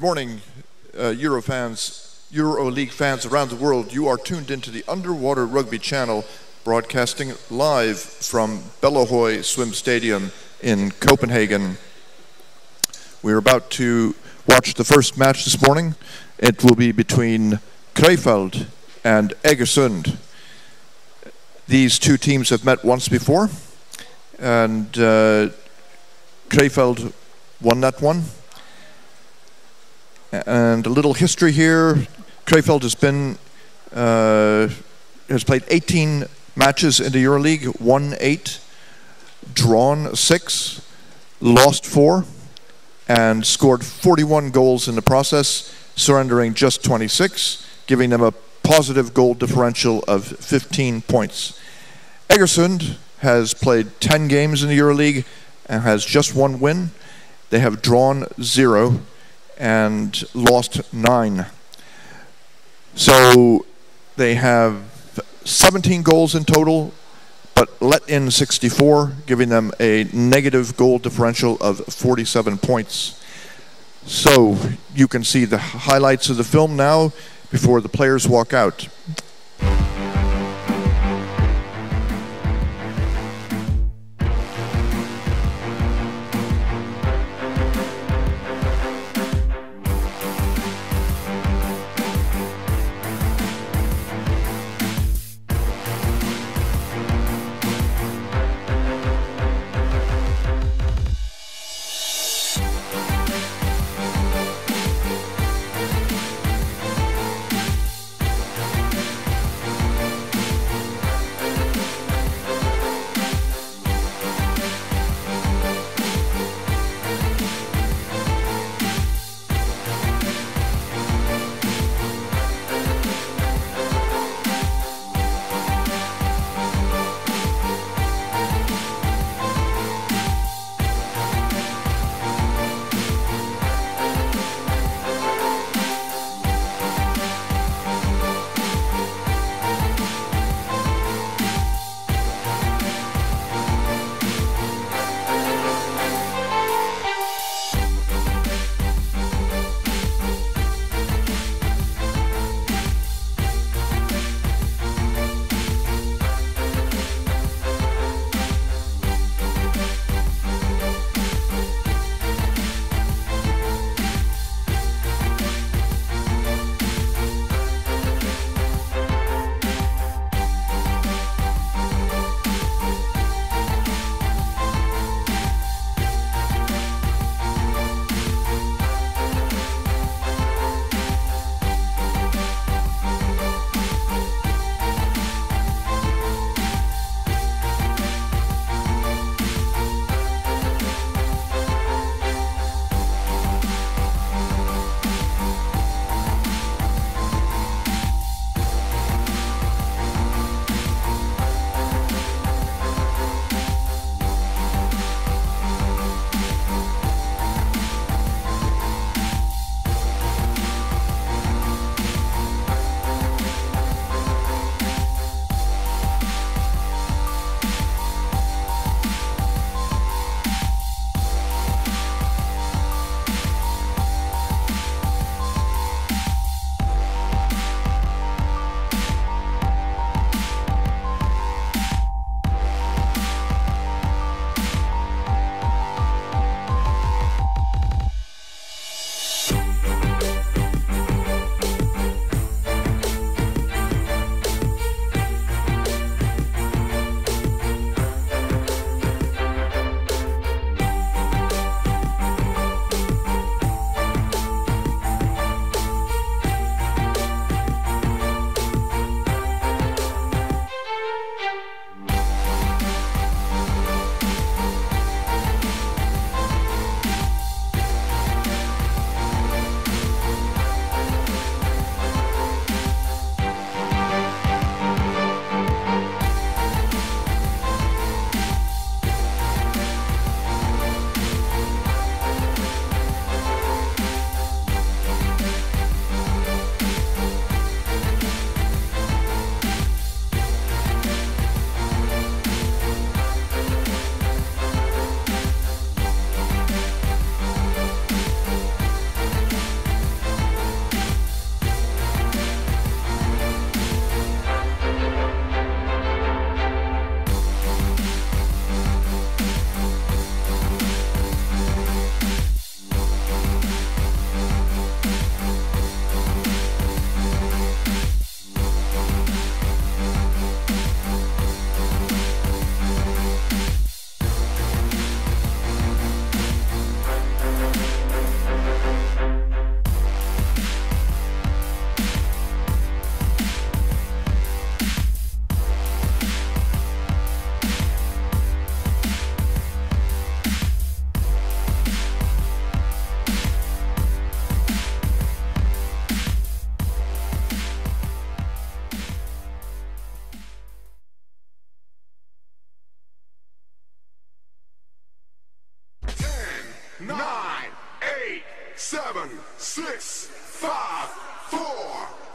morning, Euroleague fans around the world. You are tuned into the Underwater Rugby channel, broadcasting live from Bellahøj Swim Stadium in Copenhagen. We're about to watch the first match this morning. It will be between Krefeld and Egersund. These two teams have met once before, and Krefeld won that one. And a little history here. Krefeld has played 18 matches in the Euroleague, won 8, drawn 6, lost 4, and scored 41 goals in the process, surrendering just 26, giving them a positive goal differential of 15 points. Egersund has played 10 games in the Euroleague and has just 1 win. They have drawn 0 and lost 9. So they have 17 goals in total, but let in 64, giving them a negative goal differential of 47 points. So you can see the highlights of the film now before the players walk out.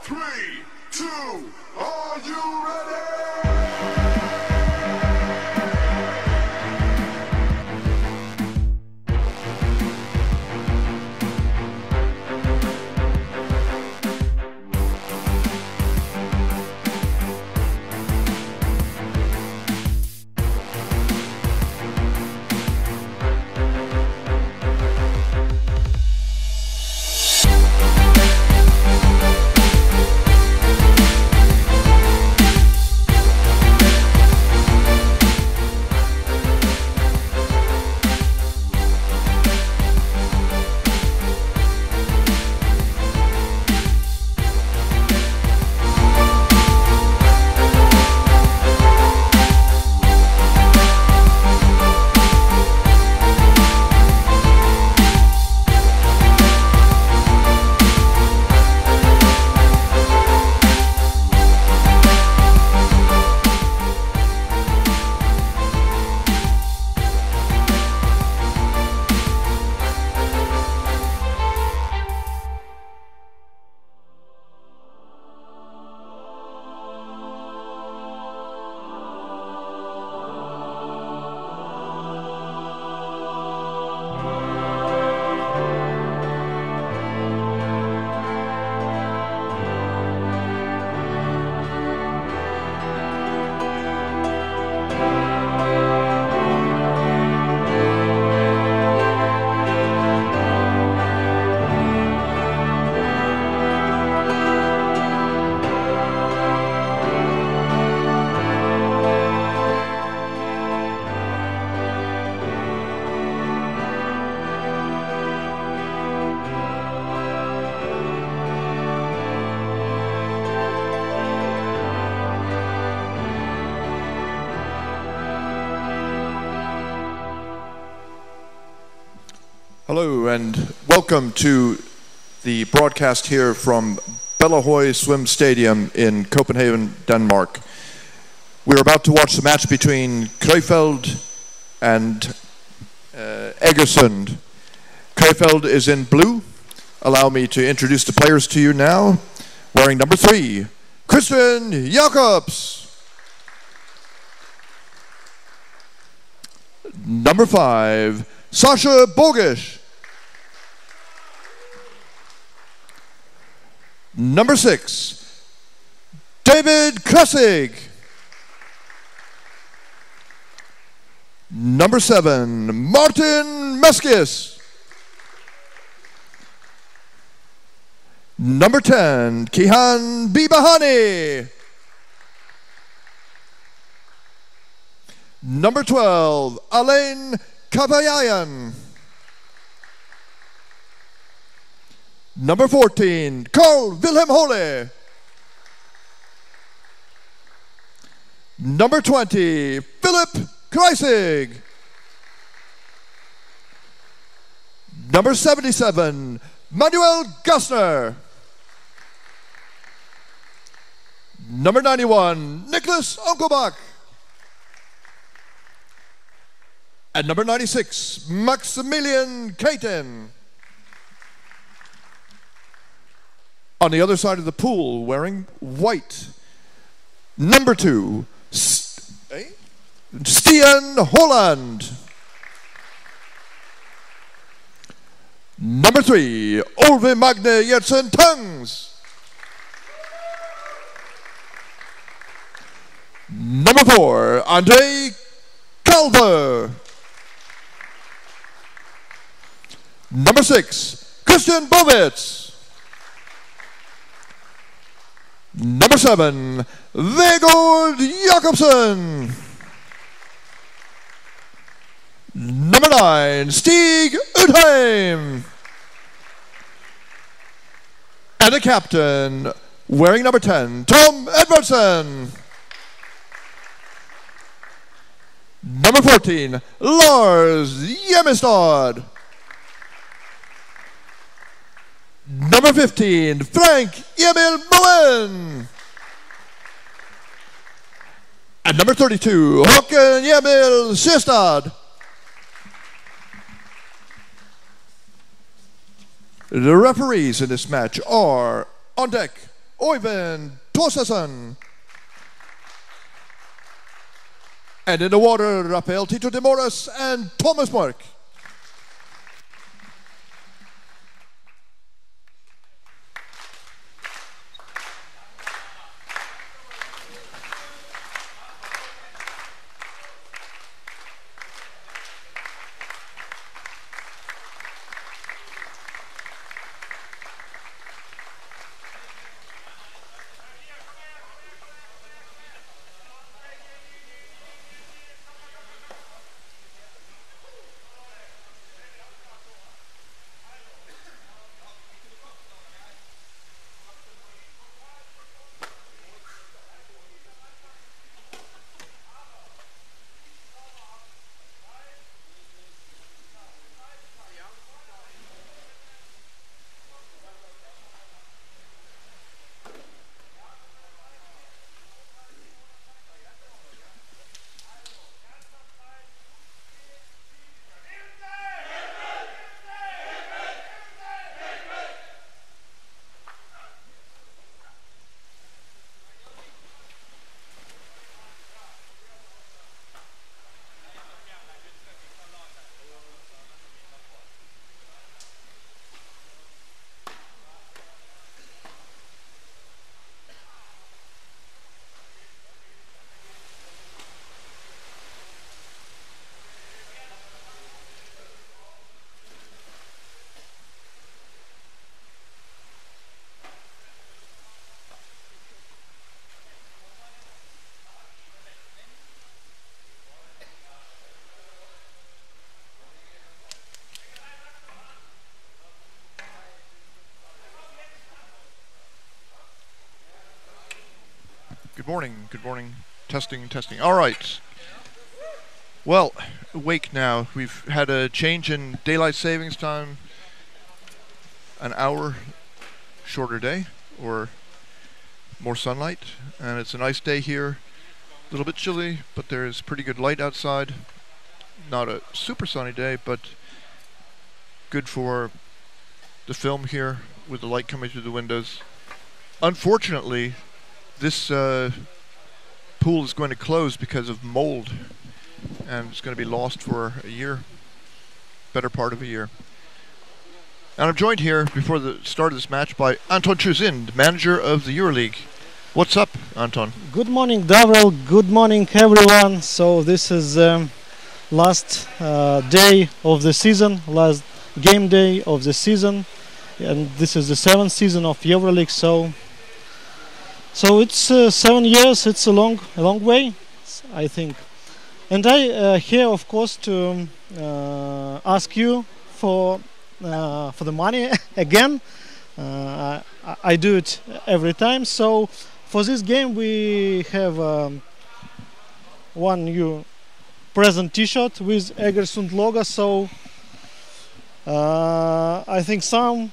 3, 2, are you ready? Hello and welcome to the broadcast here from Bellahøj Swim Stadium in Copenhagen, Denmark. We're about to watch the match between Krefeld and Egersund. Krefeld is in blue. Allow me to introduce the players to you now. Wearing number 3, Christian Jacobs. Number 5, Sasha Bogish. Number 6, David Kressig. Number 7, Martin Meskis. Number 10, Kihan Bibahani. Number 12, Alain Kabayayan. Number 14, Carl Wilhelm Hole. Number 20, Philip Kreisig. Number 77, Manuel Gassner. Number 91, Nicholas Onkelbach. And number 96, Maximilian Katen. On the other side of the pool, wearing white, number 2, Stian Holland. Number 3, Olve Magne Jensen Tungs. Number 4, Andre Calver. Number 6, Christian Bovitz. Number 7, Vegard Jakobsen. Number 9, Stig Udheim. And the captain, wearing number 10, Tom Edvardsen. Number 14, Lars Hjemmestad. Number 15, Frank Emil Moen. And number 32, Håkan Emil Sjestad. The referees in this match are on deck, Oyvind Torsason. And in the water, Rafael Tito de Moras and Thomas Mark. Good morning, good morning. Testing, testing. All right. Well, awake now. We've had a change in daylight savings time. An hour shorter day, or more sunlight. And it's a nice day here. A little bit chilly, but there's pretty good light outside. Not a super sunny day, but good for the film here with the light coming through the windows. Unfortunately, this pool is going to close because of mold, and it's going to be lost for a year, better part of a year. And I'm joined here before the start of this match by Anton Chuzind, manager of the Euroleague. What's up, Anton? Good morning, Davrel. Good morning, everyone. So this is last day of the season, last game day of the season, and this is the 7th season of Euroleague. So it's 7 years. It's a long way, I think. And I here, of course, to ask you for the money again. I do it every time. So for this game, we have one new present T-shirt with Egersund logo. So I think some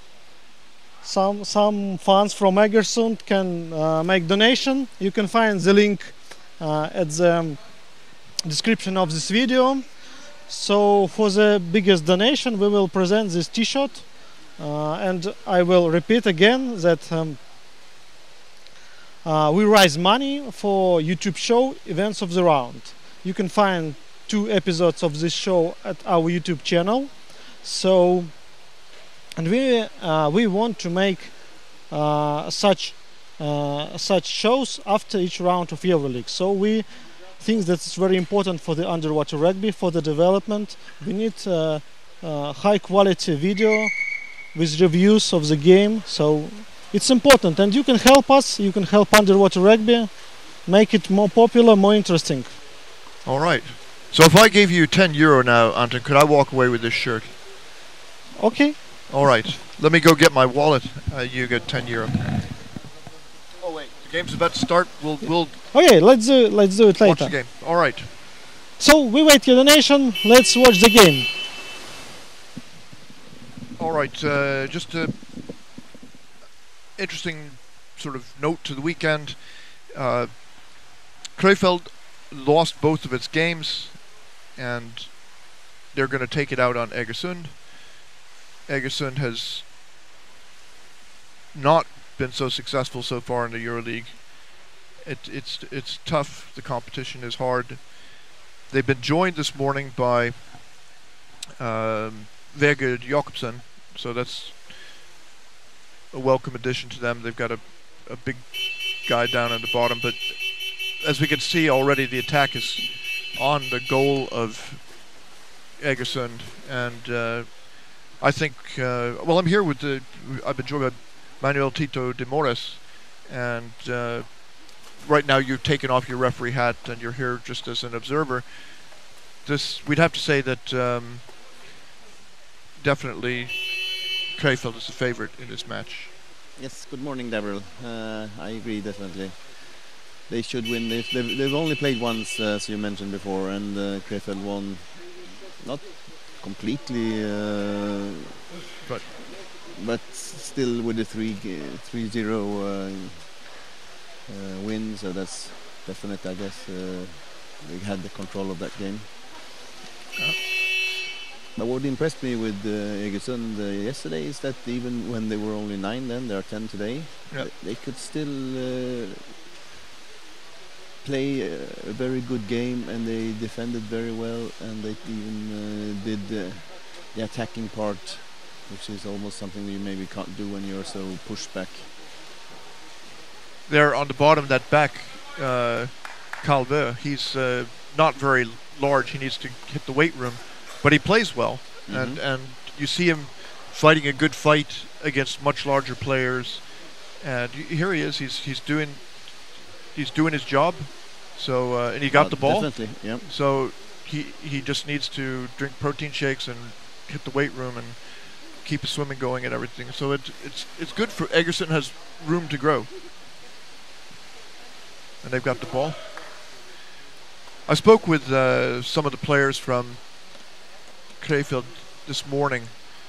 fans from Egersund can make donation. You can find the link at the description of this video. So for the biggest donation we will present this T-shirt, and I will repeat again that we raise money for YouTube show Events of the Round. You can find 2 episodes of this show at our YouTube channel. So, and we want to make such shows after each round of Euroleague. So we think that it's very important for the underwater rugby, for the development. We need high quality video with reviews of the game. So it's important, and you can help us. You can help underwater rugby, make it more popular, more interesting. All right. So if I gave you €10 now, Anton, could I walk away with this shirt? Okay. All right. Let me go get my wallet. You get €10. Oh wait, the game's about to start. We'll. Okay, let's do it later. Watch the game. All right. So we wait your donation. Let's watch the game. All right. Just a interesting sort of note to the weekend. Krefeld lost both of its games, and they're going to take it out on Egersund. Egersund has not been so successful so far in the Euroleague. It's tough. The competition is hard. They've been joined this morning by Vegard Jakobsen, so that's a welcome addition to them. They've got a big guy down at the bottom, but as we can see already, the attack is on the goal of Egersund, and I think, well, I'm here with I've been joined by Manuel Tito de Mores, and right now you've taken off your referee hat and you're here just as an observer. We'd have to say that definitely Krefeld is the favorite in this match. Yes, good morning, Daryl. I agree, definitely. They should win. They've only played once, as you mentioned before, and Krefeld won, not completely, but still with a 3-0 win, so that's definite, I guess. They had the control of that game. But what impressed me with Egersund yesterday is that even when they were only 9 then, they are 10 today, they could still play a very good game, and they defended very well, and they even did the attacking part, which is almost something you maybe can't do when you're so pushed back. There on the bottom, that back, Calveux, he's not very large. He needs to hit the weight room, but he plays well, and you see him fighting a good fight against much larger players, and here he is. He's doing his job. So and he got the ball. Definitely, yeah. So he just needs to drink protein shakes and hit the weight room and keep his swimming going and everything. So it's good for Egersund. Has room to grow, and they've got the ball. I spoke with some of the players from Krefeld this morning.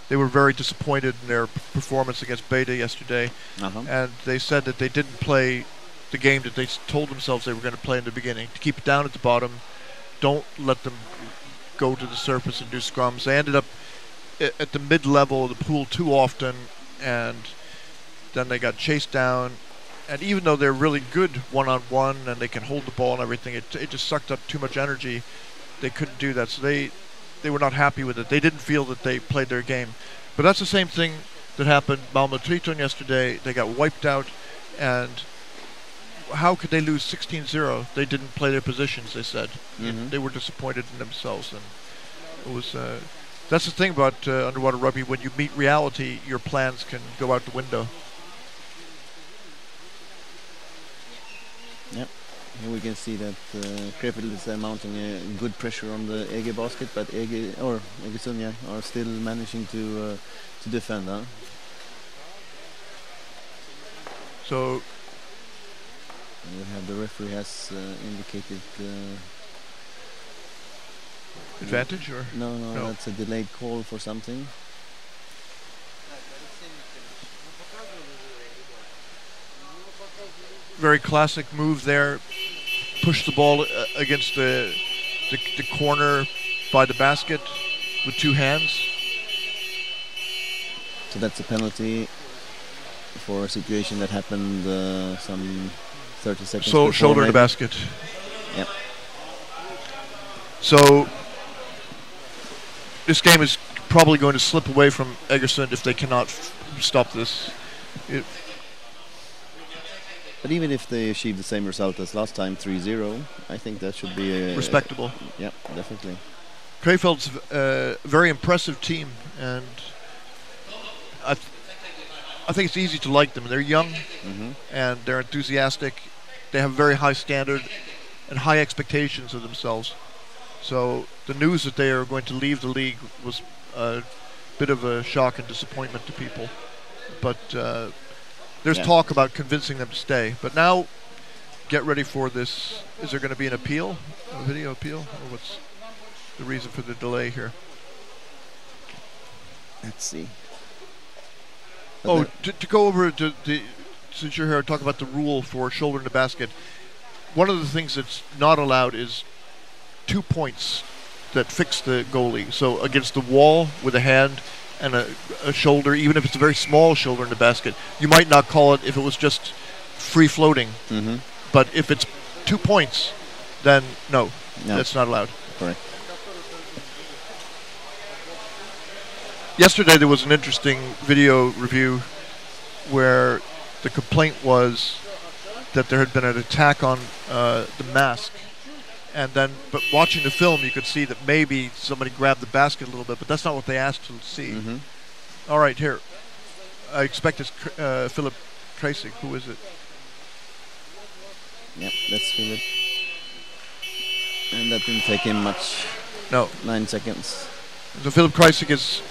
They were very disappointed in their performance against Beta yesterday, and they said that they didn't play the game that they told themselves they were going to play in the beginning, to keep it down at the bottom, don't let them go to the surface and do scrums. They ended up at the mid-level of the pool too often, and then they got chased down, and even though they're really good one-on-one and they can hold the ball and everything, it just sucked up too much energy. They couldn't do that, so they were not happy with it. They didn't feel that they played their game. But that's the same thing that happened Malmö Triton yesterday. They got wiped out, and how could they lose 16-0? They didn't play their positions, they said. They were disappointed in themselves, and it was that's the thing about underwater rugby. When you meet reality, your plans can go out the window. Yep. Here we can see that Krefeld is mounting a good pressure on the Ege basket, but Egersund are still managing to defend. So we have the referee has indicated advantage, or no, that's a delayed call for something. Very classic move there. Push the ball against the corner by the basket with two hands. So that's a penalty for a situation that happened some 30 seconds So before, shoulder maybe. to basket. Yep. So this game is probably going to slip away from Egersund if they cannot stop this. But even if they achieve the same result as last time, 3-0, I think that should be respectable. Yeah, definitely. Krefeld's a very impressive team, and I think it's easy to like them. They're young, and they're enthusiastic. They have a very high standard and high expectations of themselves. So the news that they are going to leave the league was a bit of a shock and disappointment to people. But there's talk about convincing them to stay. But now, get ready for this. Is there going to be an appeal, a video appeal, or what's the reason for the delay here? Let's see. But to go over to since you're here, talk about the rule for shoulder in the basket. One of the things that's not allowed is 2 points that fix the goalie. So against the wall with a hand, and a shoulder, even if it's a very small shoulder in the basket, you might not call it if it was just free floating. Mm-hmm. But if it's 2 points, then no, that's not allowed. Correct. Yesterday there was an interesting video review where the complaint was that there had been an attack on the mask, and then, but watching the film you could see that maybe somebody grabbed the basket a little bit, but that's not what they asked to see. Mm-hmm. All right, here. I expect it's Philip Tracy. Who is it? Yep, that's Philip. And that didn't take him much. No. 9 seconds. So Philip Kreisig is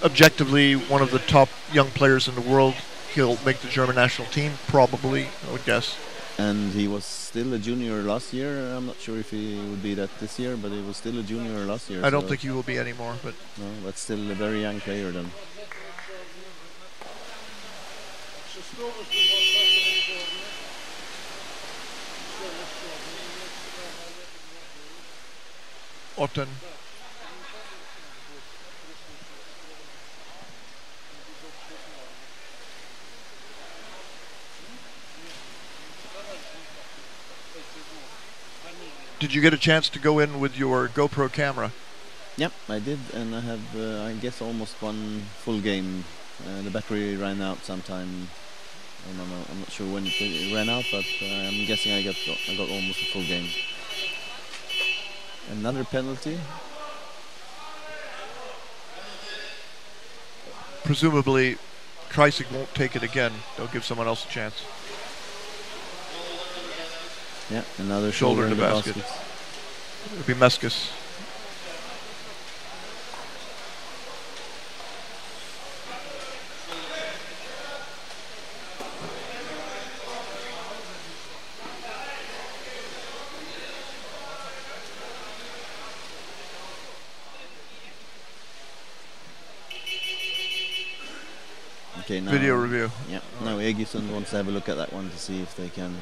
objectively one of the top young players in the world. He'll make the German national team, probably, I would guess. And he was still a junior last year. I'm not sure if he would be that this year, but he was still a junior last year. I don't think he will be anymore, but no, but still a very young player then. Otten. Did you get a chance to go in with your GoPro camera? Yep, I did, and I have, I guess, almost one full game. The battery ran out sometime. I don't know. I'm not sure when it ran out, but I'm guessing I got almost a full game. Another penalty. Presumably, Kreisig won't take it again. They'll give someone else a chance. Yeah, another Shoulder in the basket. It'll be Meskis. Okay, now video review. Yeah, now Egersund wants to have a look at that one to see if they can.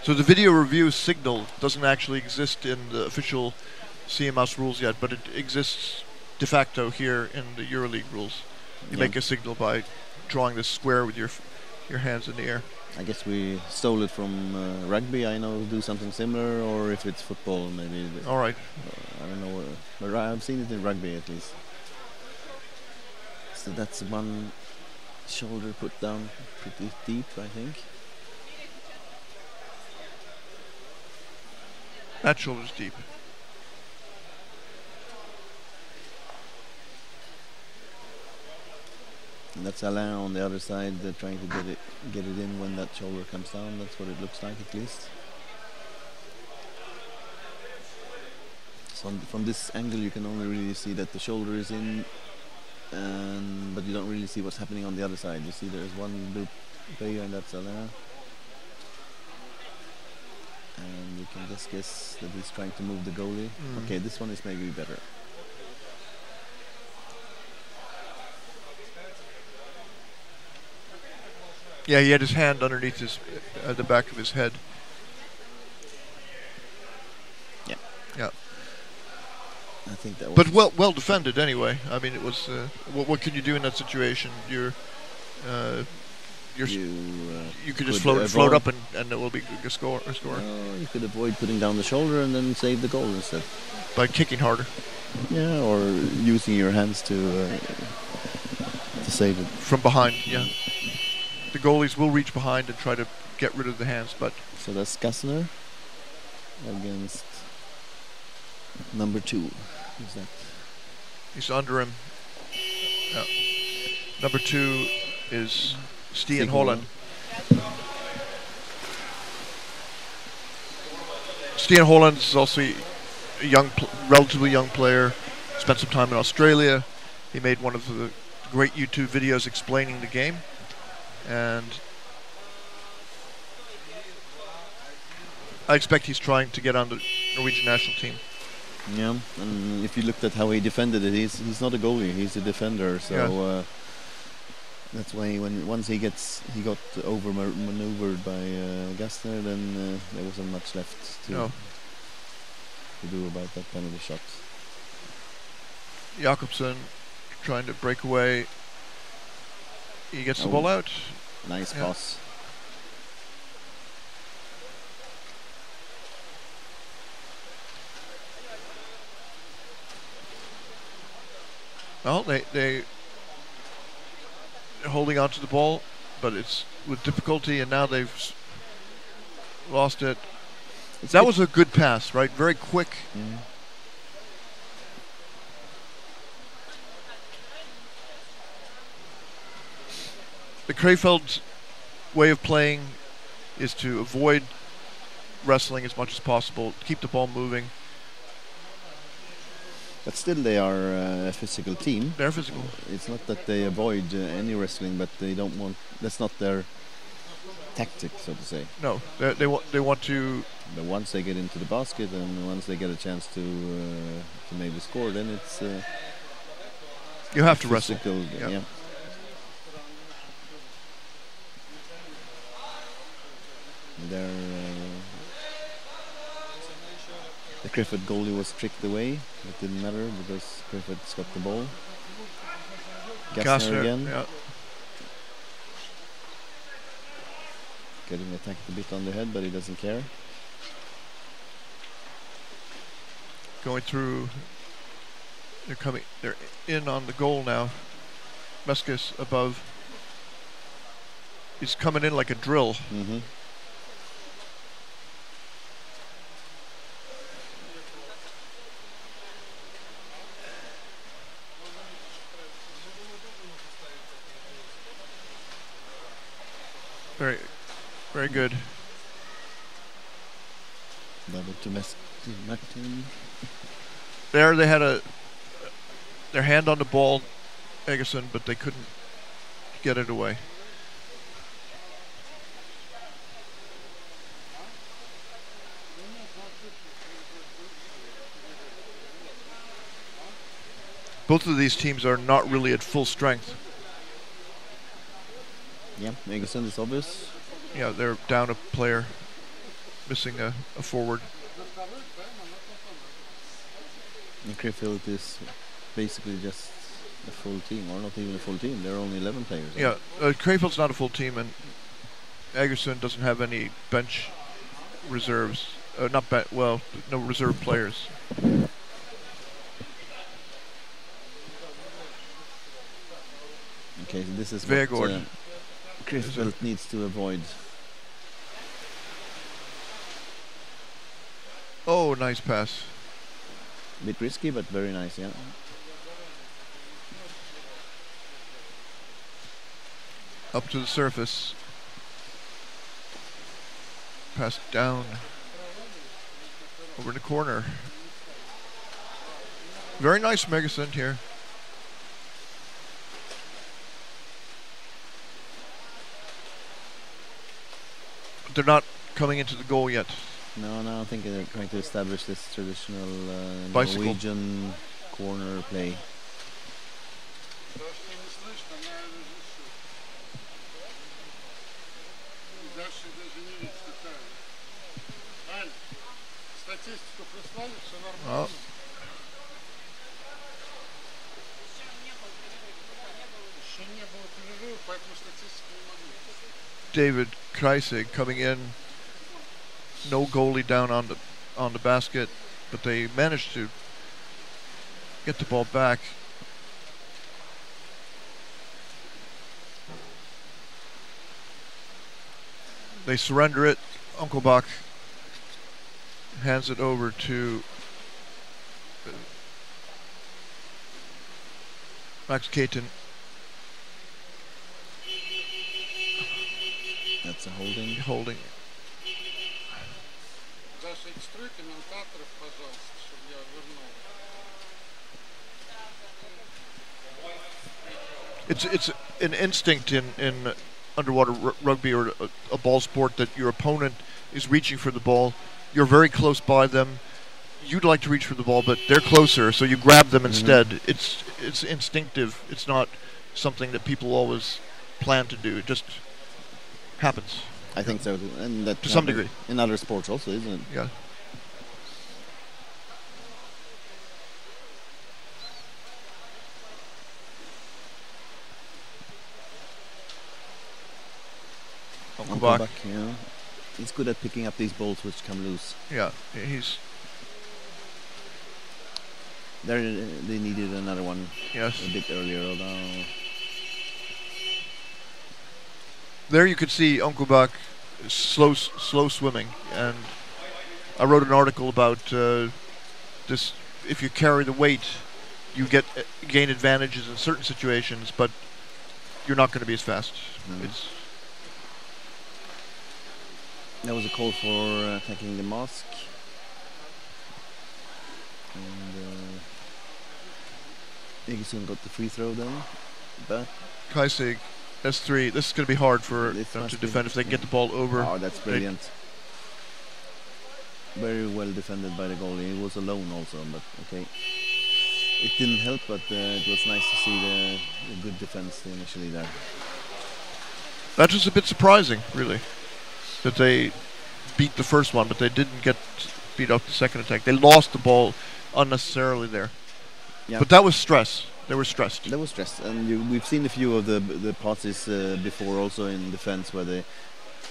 So the video review signal doesn't actually exist in the official CMS rules yet, but it exists de facto here in the Euroleague rules. You make a signal by drawing this square with your hands in the air. I guess we stole it from rugby. I know do something similar, or if it's football, maybe. All right. I don't know, but I've seen it in rugby at least. So that's one shoulder put down pretty deep, I think. That shoulder's deep. And that's Alain on the other side, trying to get it in when that shoulder comes down. That's what it looks like, at least. So from this angle, you can only really see that the shoulder is in, but you don't really see what's happening on the other side. You see there's one blue player, and that's Alain. And you can just guess that he's trying to move the goalie. Okay, this one is maybe better. Yeah, he had his hand underneath his the back of his head. Yeah. Yeah. I think that was. But well defended anyway. I mean, it was. What can you do in that situation? You could just float up and it will be a score. You could avoid putting down the shoulder and then save the goal instead. By kicking harder. Yeah, or using your hands to save it. From behind, yeah. The goalies will reach behind and try to get rid of the hands, but... So that's Gassner against number 2. Who's that? He's under him. Yeah. Number 2 is Stian Holland. Stian Holland is also a young, relatively young player. Spent some time in Australia. He made one of the great YouTube videos explaining the game. And I expect he's trying to get on the Norwegian national team. Yeah, and if you looked at how he defended it, he's not a goalie, he's a defender. So that's why once he got over maneuvered by Gassner, then there wasn't much left to do about that penalty shot. Jakobsen trying to break away. He gets the ball out. Nice pass. Well, they're holding on to the ball, but it's with difficulty, and now they've lost it. That was a good pass, right? Very quick. Mm. The Krefeld's way of playing is to avoid wrestling as much as possible, keep the ball moving. But still, they are a physical team. They're physical. It's not that they avoid any wrestling, but they don't want. That's not their tactic, so to say. No, they want to. But once they get into the basket and once they get a chance to maybe score, then it's. You have to wrestle. Yeah. The Krefeld goalie was tricked away. It didn't matter because Krefeld got the ball. Gassner again. Yeah. Getting attacked a bit on the head, but he doesn't care. Going through. They're in on the goal now. Meskis above. He's coming in like a drill. Mm-hmm. Very, very good. Double to Martin. There they had their hand on the ball, Egersund, but they couldn't get it away. Both of these teams are not really at full strength. Yeah, Egersund is obvious. Yeah, they're down a player, missing a forward. And Krefeld is basically just a full team, or not even a full team. There are only 11 players. Yeah, Krefeld's not a full team, and Egersund doesn't have any bench reserves. No reserve players. Okay, so this is Vegård. what Krefeld needs to avoid. Oh, nice pass. A bit risky, but very nice, yeah. Up to the surface. Pass down. Over in the corner. Very nice Egersund here. They're not coming into the goal yet. No, I think they're trying to establish this traditional Bicycle. Norwegian corner play. Oh. David Kreisig coming in. No goalie down on the basket, but they managed to get the ball back. They surrender it. Unkelbach hands it over to Max Caton. That's a holding. Holding. It's an instinct in underwater rugby or a ball sport that your opponent is reaching for the ball. You're very close by them. You'd like to reach for the ball, but they're closer, so you grab them instead. It's instinctive. It's not something that people always plan to do. It just happens. I think so, and that to some degree in other sports also, isn't it? Yeah. Unkobak. Yeah. He's good at picking up these balls which come loose. Yeah, he's... There, they needed another one Yes. a bit earlier, although... There you could see Unkobak slow swimming, and I wrote an article about this. If you carry the weight, you gain advantages in certain situations, but you're not going to be as fast. It's There was a call for attacking the mosque. And Egersund got the free throw then, but Kaisig, S3. This is going to be hard for This them must to be- defend if they can get the ball over. oh, that's brilliant. Very well defended by the goalie. He was alone also, but okay. It didn't help, but it was nice to see the good defense initially there. That was a bit surprising, really, that they beat the first one, but they didn't get beat off the second attack. They lost the ball unnecessarily there. Yeah. But that was stress. They were stressed. That was stressed, and we've seen a few of the passes before also in defense where they,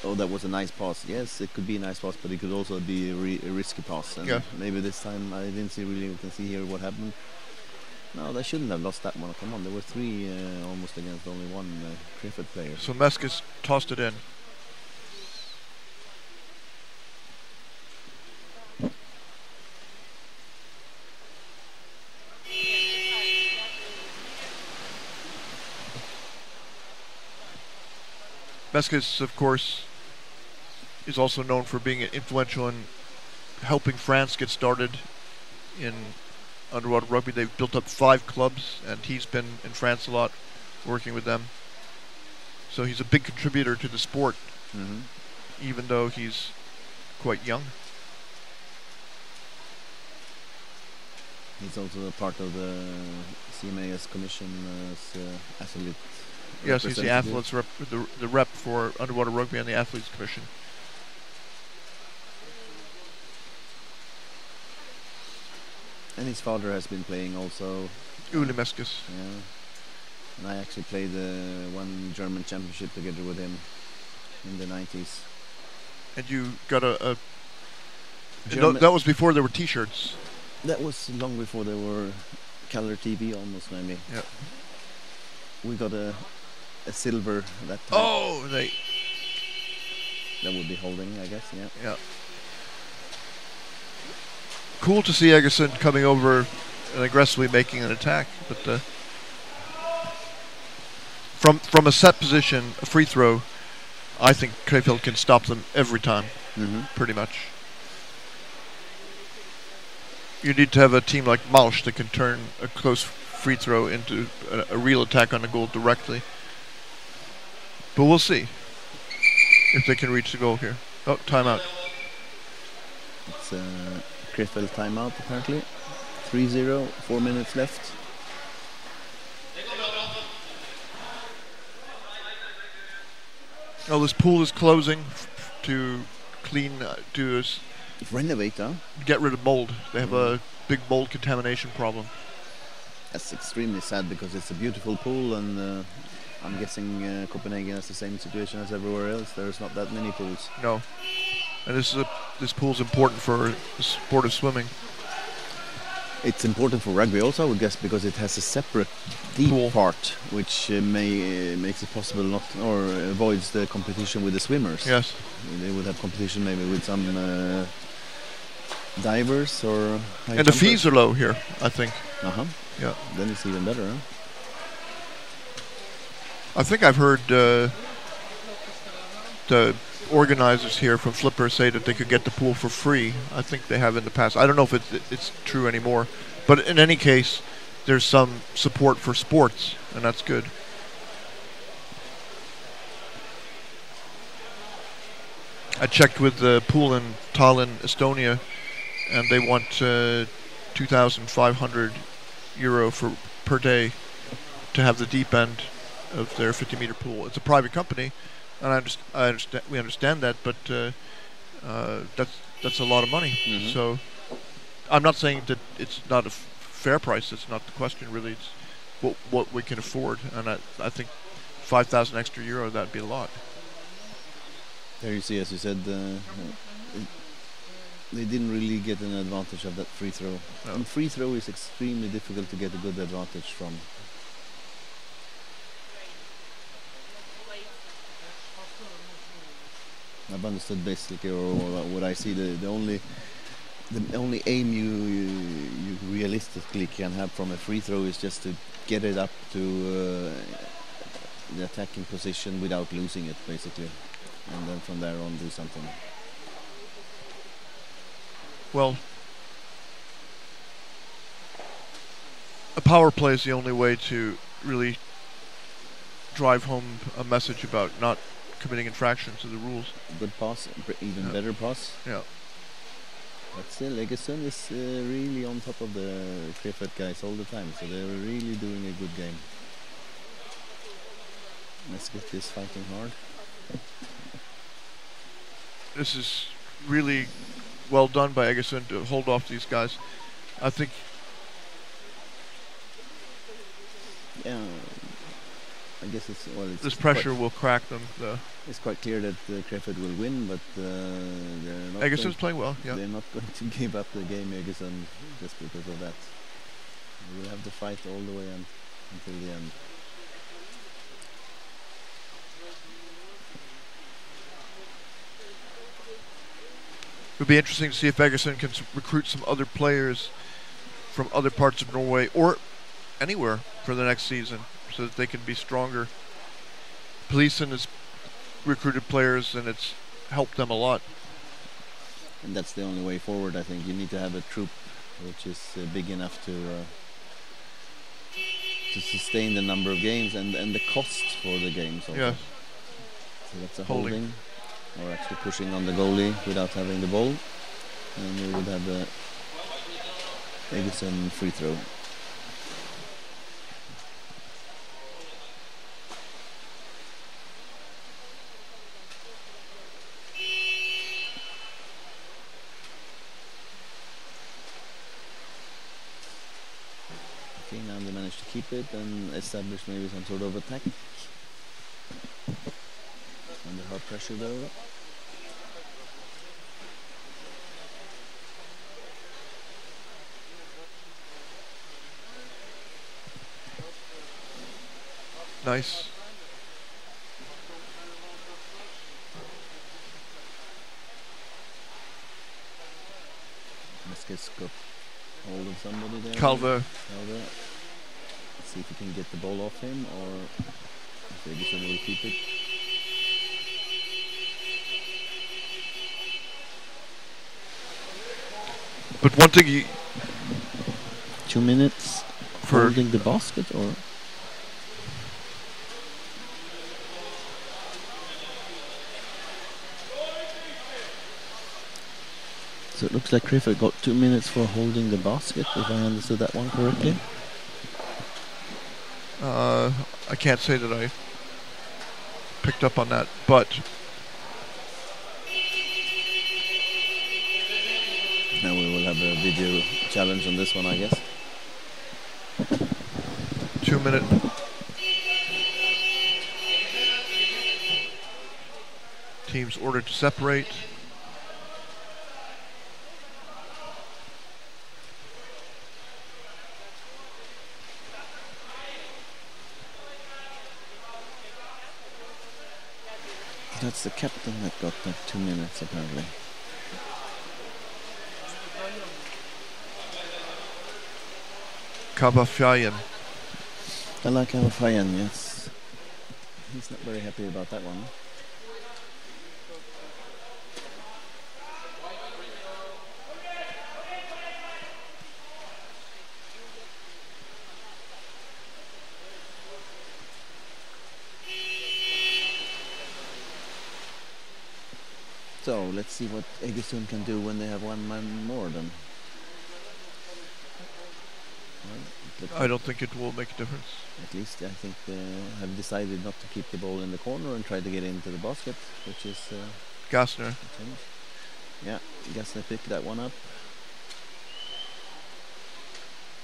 oh, that was a nice pass. Yes, it could be a nice pass, but it could also be a risky pass. And Yeah. maybe this time I didn't see really. We can see here what happened. No, they shouldn't have lost that one. Come on, there were three almost against only one Krefeld player. So Meskis tossed it in. Meskis, of course, is also known for being influential in helping France get started in underwater rugby. They've built up 5 clubs, and he's been in France a lot, working with them. So he's a big contributor to the sport, even though he's quite young. He's also a part of the CMAS commission as athlete. Yes, he's the representative. athletes rep, the rep for underwater rugby on the athletes commission. And his father has been playing also. Uli Meskis. Yeah. And I actually played one German championship together with him in the 90s. And you got a German- that was before there were T-shirts. That was long before there were color TV, almost maybe. Yeah. We got a silver that time. Oh, That would be holding, I guess. Yeah. yeah. Cool to see Egersund coming over and aggressively making an attack, but from a set position, a free throw, I think Krefeld can stop them every time, pretty much. You need to have a team like Malsch that can turn a close free throw into a real attack on the goal directly. But we'll see if they can reach the goal here. Oh, timeout. It's Krefeld timeout apparently. 3-0, 4 minutes left. Oh, this pool is closing to clean, Renovate, huh? get rid of mold. They have a big mold contamination problem. That's extremely sad because it's a beautiful pool, and I'm guessing Copenhagen has the same situation as everywhere else. There's not that many pools. No, and this pool is important for the sport of swimming. It's important for rugby also, I would guess, because it has a separate deep Pool. part, which makes it possible not, or avoids the competition with the swimmers. Yes, They would have competition maybe with some divers or high and the fees are low here, I think. Yeah. Then it's even better, huh? I think I've heard the organizers here from Flipper say that they could get the pool for free. I think they have in the past. I don't know if it's true anymore, but in any case, there's some support for sports, and that's good. I checked with the pool in Tallinn, Estonia, and they want 2,500 euro per day to have the deep end of their 50-meter pool. It's a private company, and we understand that, but that's a lot of money. So I'm not saying that it's not a fair price. That's not the question, really. It's what we can afford, and I think 5,000 extra euro, that'd be a lot. There you see, as you said, they didn't really get an advantage of that free throw. No. And free throw is extremely difficult to get a good advantage from. I've understood basically, or what I see, the only aim you realistically can have from a free throw is just to get it up to the attacking position without losing it, basically, and then from there on do something. Well, a power play is the only way to really drive home a message about not committing infractions to the rules. Good pass, even better pass. Yeah. But still, Egersund is really on top of the Krefeld guys all the time, so they're really doing a good game. Let's get this fighting hard. This is really well done by Egersund to hold off these guys. I think. Yeah, I guess it's this pressure will crack them. It's quite clear that Krefeld will win, but they're not. Egersund's playing well. Yeah. They're not going to give up the game, Egersund, just because of that. They will have to fight all the way until the end. It would be interesting to see if Egersund can recruit some other players from other parts of Norway or anywhere for the next season, so that they can be stronger. Policen has recruited players, and it's helped them a lot. And that's the only way forward, I think. You need to have a troop which is big enough to sustain the number of games and the cost for the games also. Yeah. So that's a holding, or actually pushing on the goalie without having the ball. And we would have a Egersund free throw. Now they managed to keep it and establish maybe some sort of attack. Under hard pressure though. Nice. Let's get hold of somebody there. Calver. Let's see if we can get the ball off him, or if Egersund will keep it. But one thing 2 minutes for holding the basket, or so it looks like Krefeld got 2 minutes for holding the basket, if I understood that one correctly. I can't say that I picked up on that, but Now we will have a video challenge on this one, I guess. 2 minute. Teams ordered to separate. That's the captain that got that 2 minutes, apparently. Kabafjayan. I like Fayan, yes. He's not very happy about that one. So let's see what Egersund can do when they have one man more then. I don't think it will make a difference. At least I think they have decided not to keep the ball in the corner and try to get into the basket, which is Gassner. yeah, Gassner picked that one up.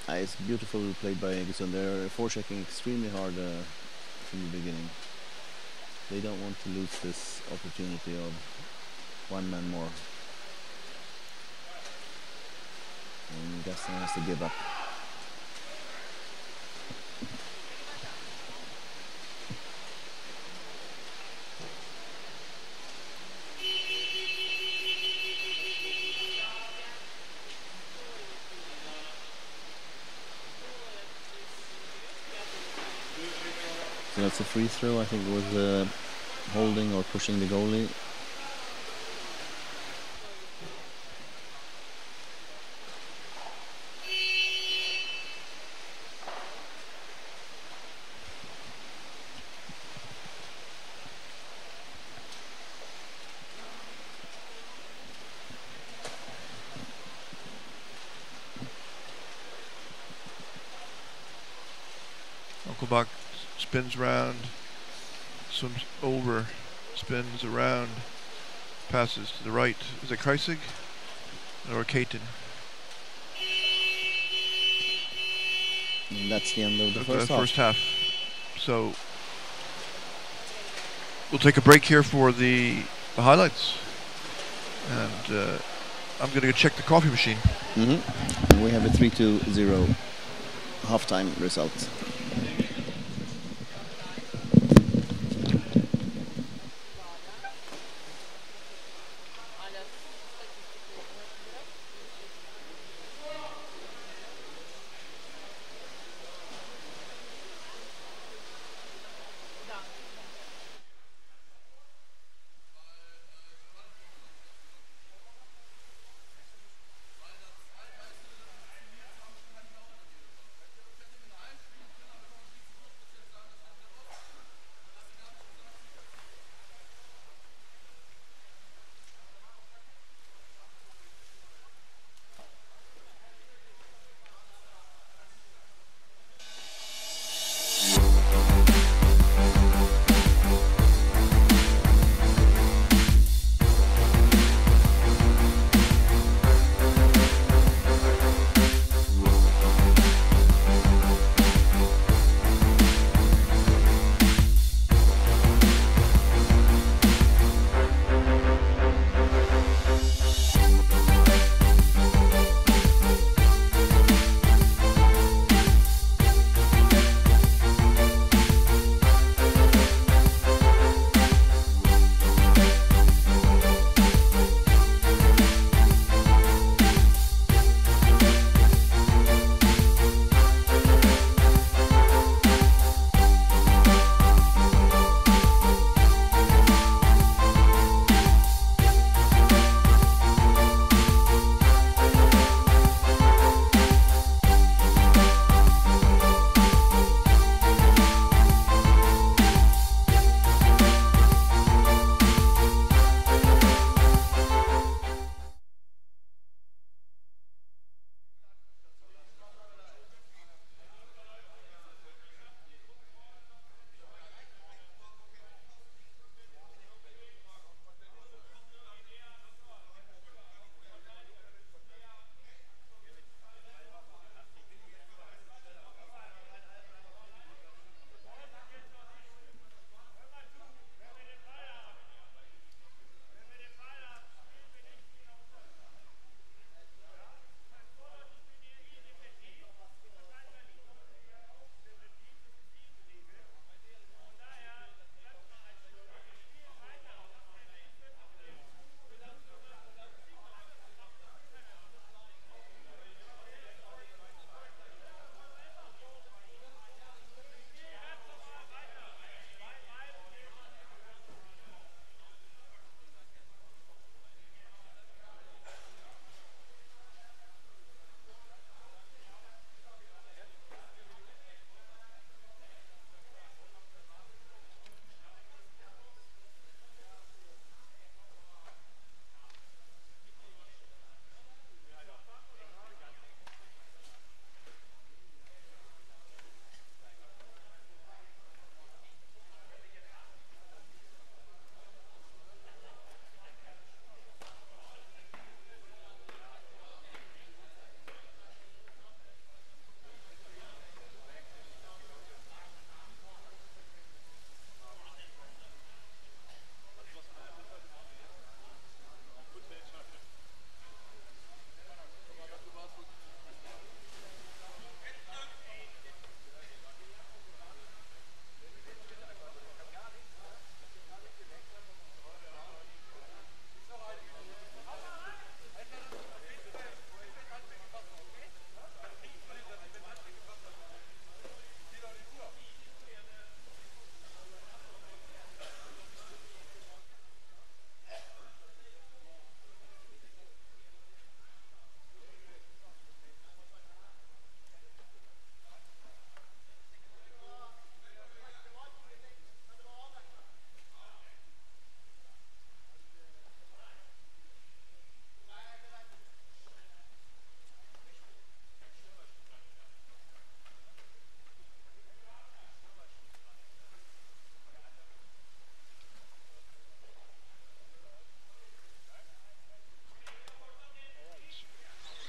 It's beautifully played by Egersund. They're forechecking extremely hard from the beginning. They don't want to lose this opportunity of one man more. And Gaston has to give up. So that's a free throw. I think it was holding or pushing the goalie. Unkelbach spins round, swims over, spins around, passes to the right. Is it Kreisig or Caton? And that's the end of the first half. So we'll take a break here for the highlights. And I'm going to go check the coffee machine. Mm-hmm. And we have a 3-2-0 halftime result.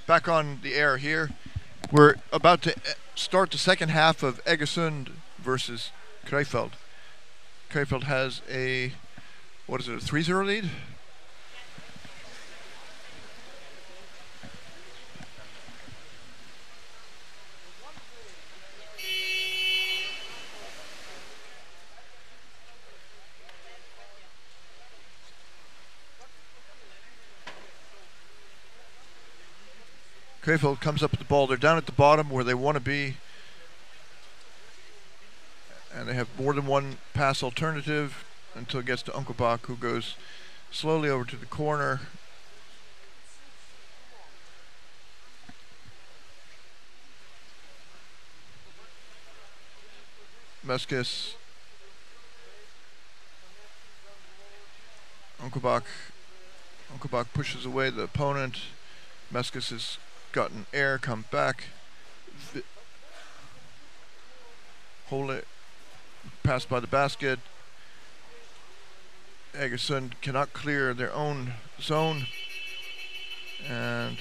back on the air here. We're about to start the second half of Egersund versus Krefeld. Krefeld has a 3-0 lead? Krefeld comes up with the ball. They're down at the bottom where they want to be. And they have more than one pass alternative until it gets to Unkelbach, who goes slowly over to the corner. Meskis. Unkelbach pushes away the opponent. Meskis has gotten air, come back. Hold it. Pass by the basket. Egersund cannot clear their own zone. And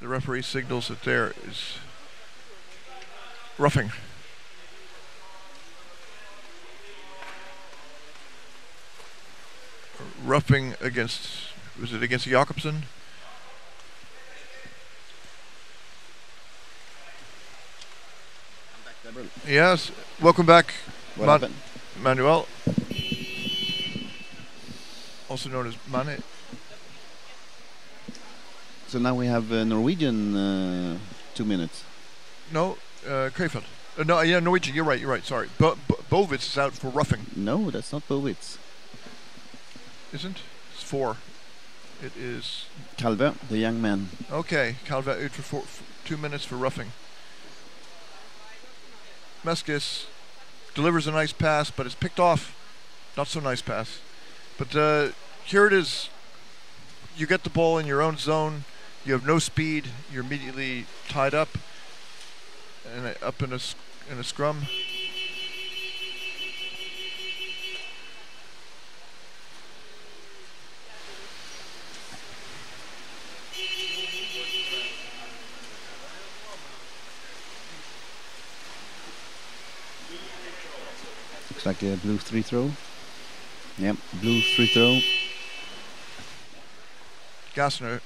the referee signals that there is roughing. Roughing against, was it against Jakobsen? Yes, welcome back, Manuel, also known as Mane. So now we have Norwegian 2 minutes. No, Krefeld. No, yeah, Norwegian. You're right. Sorry, Bovitz is out for roughing. No, that's not Bovitz. Isn't? It's 4. It is Calve, the young man. Okay, Calve out for 2 minutes for roughing. Meskis delivers a nice pass, but it's picked off. Not so nice pass. But here it is. You get the ball in your own zone. You have no speed. You're immediately tied up and up in a scrum. Looks like a blue free throw. Yep, blue free throw. Gassner.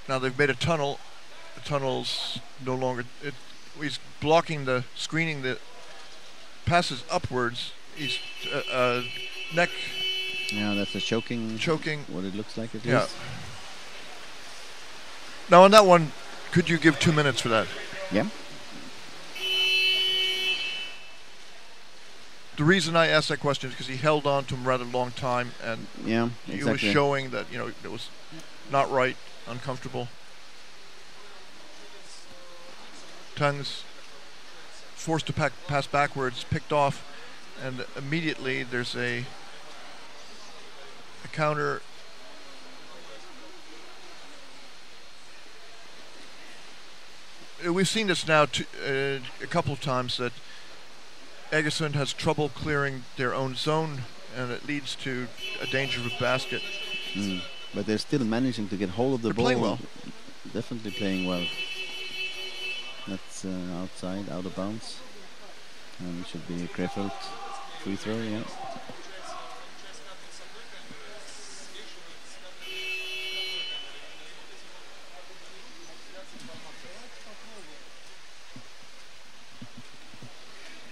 Now they've made a tunnel. The tunnel's no longer. He's blocking the screening. The passes upwards. He's neck. Yeah, that's a choking. Choking. What it looks like at Yeah. least. Now on that one, could you give 2 minutes for that? Yeah. The reason I asked that question is because he held on to him rather long time, and Yeah, he was exactly. showing that it was not right, uncomfortable. Tongues forced to pass backwards, picked off, and immediately there's a counter. We've seen this now a couple of times that Egersund has trouble clearing their own zone, and it leads to a danger of basket. But they're still managing to get hold of the ball. Playing well. Definitely playing well. That's outside, out of bounds. And it should be a Krefeld free throw, yeah.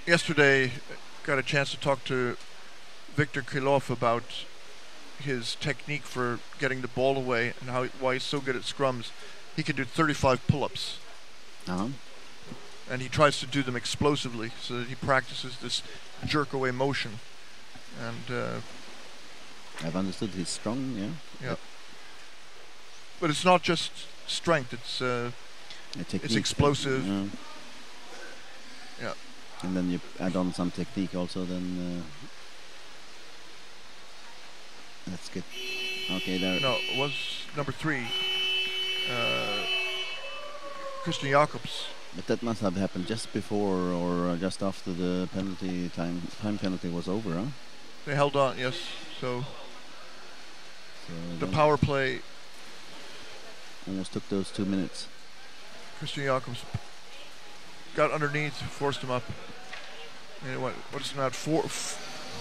Yesterday, got a chance to talk to Victor Krylov about his technique for getting the ball away and why he's so good at scrums. He can do 35 pull-ups. Uh-huh. And he tries to do them explosively so that he practices this jerk away motion. And I've understood he's strong, yeah. Yeah. But it's not just strength, it's explosive. Yeah. Yeah. And then you add on some technique also, then that's good. Okay, there. No, it was number 3. Christian Jacobs. But that must have happened just before or just after the penalty time penalty was over, huh? They held on, yes. So So the power play, almost took those 2 minutes. Christian Jacobs got underneath, forced him up. And what is it now?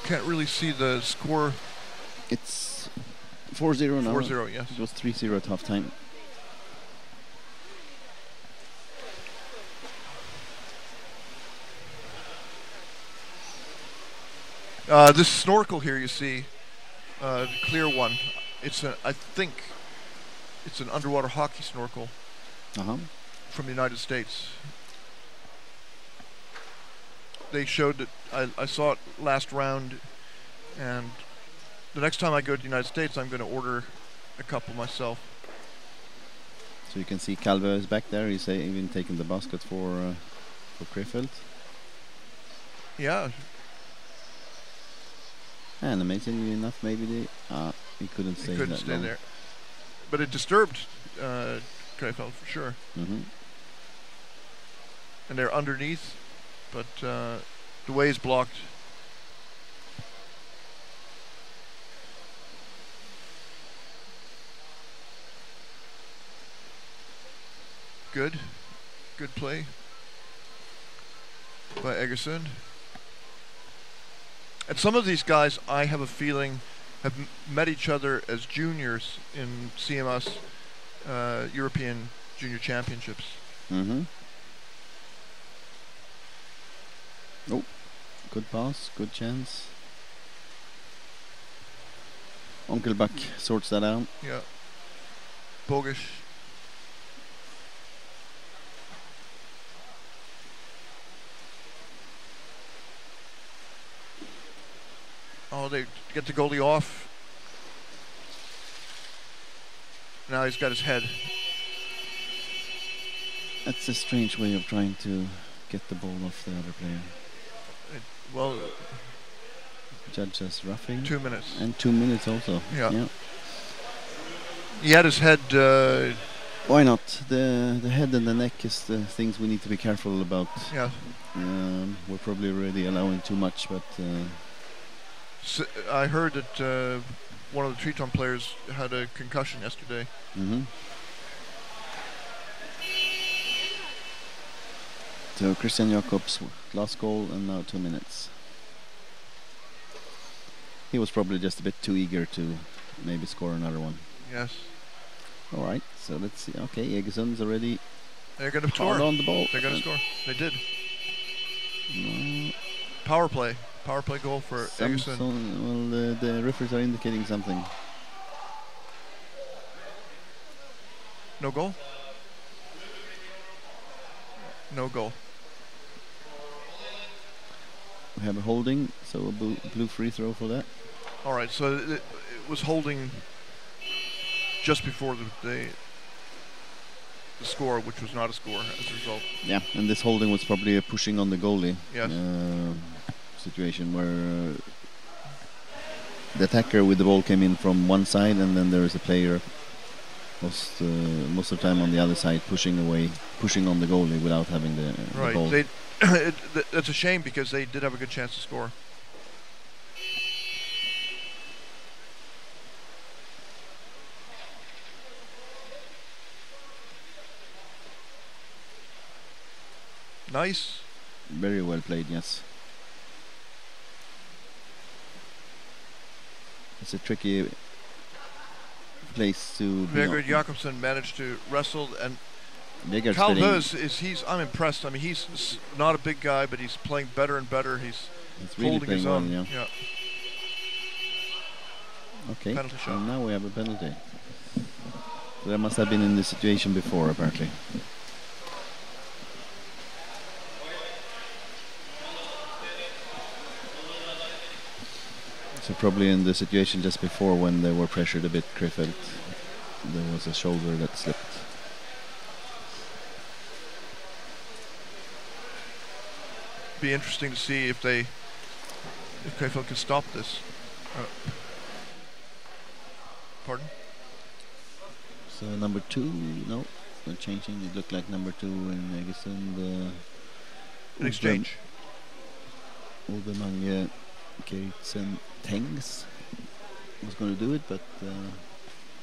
Can't really see the score. It's 4-0 now. 4-0, yes. It was 3-0 at half time. This snorkel here you see, the clear one, I think it's an underwater hockey snorkel from the United States. They showed it, I saw it last round, and the next time I go to the United States, I'm going to order a couple myself. So you can see Calve is back there. He's even taking the basket for Krefeld. Yeah. And amazingly enough, maybe he couldn't stay there. But it disturbed Krefeld for sure. Mm-hmm. And they're underneath, but the way is blocked. Good play by Egersund. And some of these guys, I have a feeling, have met each other as juniors in CMS European Junior Championships. Mm-hmm. Oh, good pass, good chance. Onkelbach sorts that out. Yeah. Bogish. Oh, they get the goalie off. Now he's got his head. That's a strange way of trying to get the ball off the other player. Well, judge says roughing. 2 minutes. And 2 minutes also. Yeah. He had his head. Why not? The head and the neck is the things we need to be careful about. Yeah. We're probably already allowing too much, but. I heard that one of the Triton players had a concussion yesterday. Mm-hmm. So Christian Jacobs, last goal and now 2 minutes. He was probably just a bit too eager to maybe score another one. Yes. All right, so let's see. Okay, Egersund's already. They're going to score. On the ball. They're going to score. They did. No. Power play goal for Egersund. Well, the referees are indicating something. No goal? No goal. We have a holding, so a blue free throw for that. All right, so it was holding just before the score, which was not a score as a result. Yeah, and this holding was probably a pushing on the goalie. Yes. Situation where the attacker with the ball came in from one side, and then there is a player most of the time on the other side pushing on the goalie without having the ball. That's a shame because they did have a good chance to score. Nice. Very well played, yes. It's a tricky place to. Vegard Jakobsen managed to wrestle, and I'm impressed. I mean, he's not a big guy, but he's playing better and better. He's really holding his own. Well, yeah. Okay, penalty shot. And now we have a penalty. So they must have been in this situation before, apparently. So probably in the situation just before when they were pressured a bit, Krefeld, there was a shoulder that slipped. Be interesting to see if Krefeld can stop this. Pardon? So number 2, no, not changing. It looked like number 2 in Egersund. An exchange. Oldenhage Gertsen Tengs was going to do it, but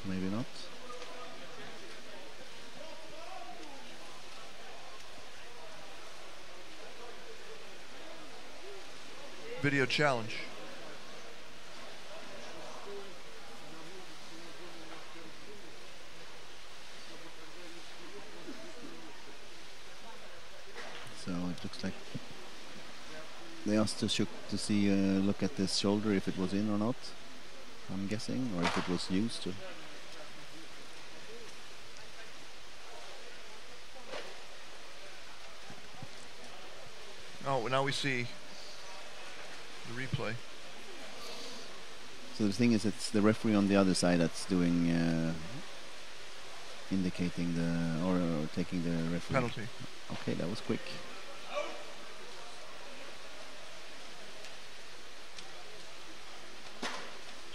maybe not. Video challenge. So it looks like they asked to see look at this shoulder if it was in or not. I'm guessing, or if it was used. Oh, now we see the replay. So the thing is, it's the referee on the other side that's doing, indicating the or taking the referee Penalty. Okay, that was quick.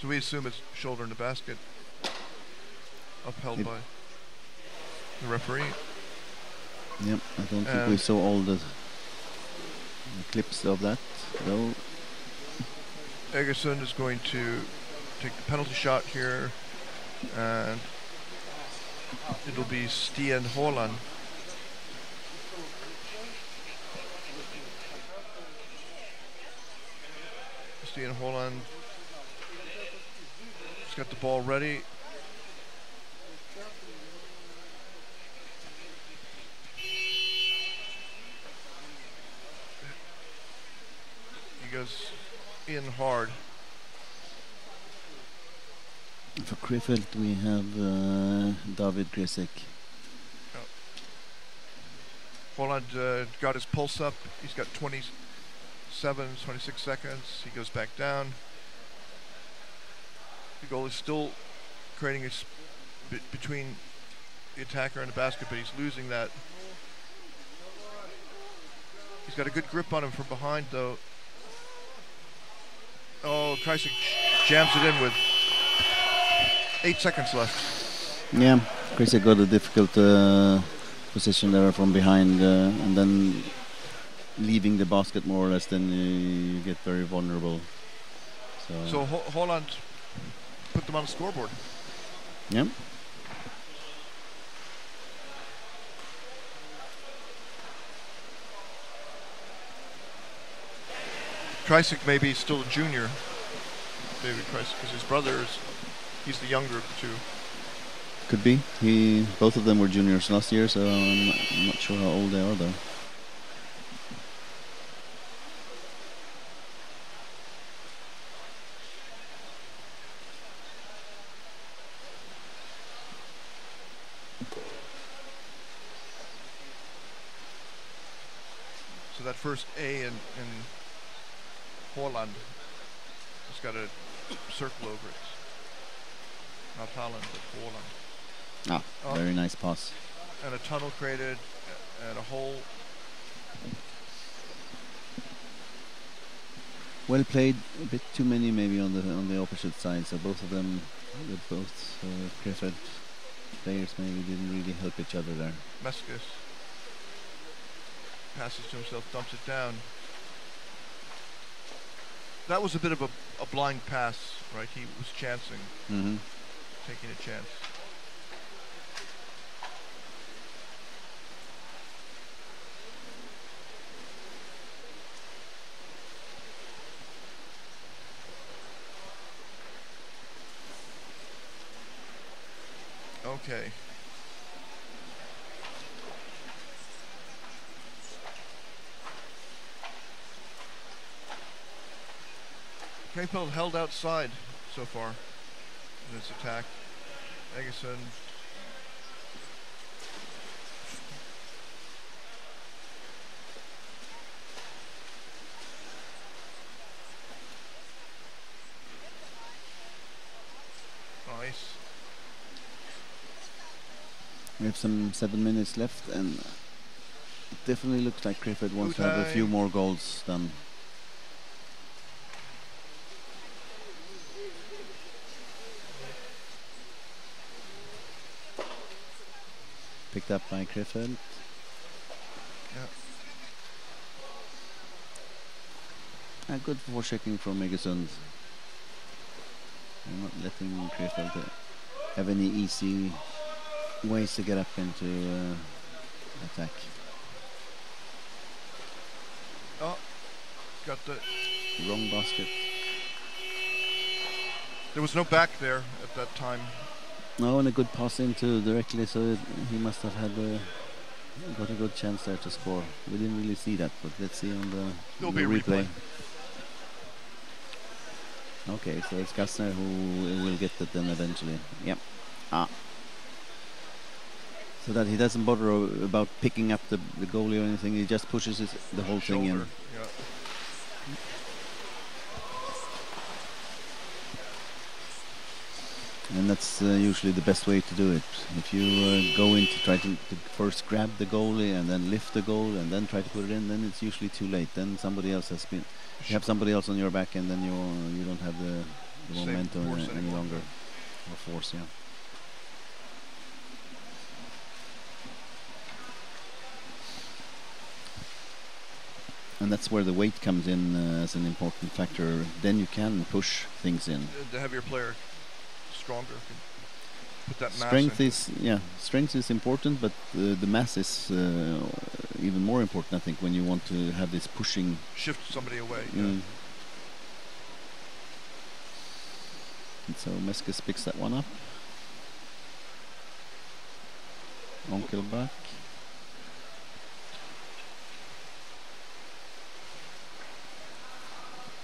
So we assume it's shoulder in the basket, upheld by the referee. Yep, I don't think we saw all the clips of that, though. Egersund is going to take the penalty shot here, and it'll be Stian Haaland. Stian Haaland has got the ball ready. He goes in hard. For Krefeld, we have David Gresek. Haaland got his pulse up. He's got 26 seconds. He goes back down. The goal is still creating a between the attacker and the basket, but he's losing that. He's got a good grip on him from behind, though. Oh, Kreisig jams it in with 8 seconds left. Yeah, Kreisig got a difficult position there from behind, and then leaving the basket more or less, then you get very vulnerable. So Holland put them on the scoreboard. Yeah. Kreisig may be still a junior, David Kreisig, because his brother he's the younger of the two. Could be. Both of them were juniors last year, so I'm not sure how old they are though. So that first A in Holland has got a circle over it. Not Holland, but Holland. Very nice pass. And a tunnel created, and a hole. Well played. A bit too many maybe on the opposite side. So both of them, Krefeld players maybe didn't really help each other there. Meskis passes to himself, dumps it down. That was a bit of a blind pass, right? He was chancing, taking a chance. Okay. Krefeld held outside so far in this attack. Egersund nice. We have some 7 minutes left, and it definitely looks like Krefeld wants to have a few more goals done. Picked up by Krefeld. Yeah. A good forechecking from Egersund. Not letting Krefeld have any easy ways to get up into attack. Oh, got the... Wrong basket. There was no back there at that time. No, and a good pass into directly, so he must have had got a good chance there to score. We didn't really see that, but let's see on There'll the be a replay. Okay, so it's Kastner who will get it then eventually. Yep. So that he doesn't bother about picking up the goalie or anything, he just pushes the whole thing in. Yeah. And that's usually the best way to do it. If you go in to try to first grab the goalie and then lift the goal and then try to put it in, then it's usually too late. Then somebody else has been. You have somebody else on your back, and then you don't have the momentum any longer, or force. Yeah. And that's where the weight comes in as an important factor. Then you can push things in. The heavier player, stronger, can put that mass strength is important, but the mass is even more important, I think, when you want to have this pushing. Shift somebody away. And so Meskes picks that one up. Onkel back.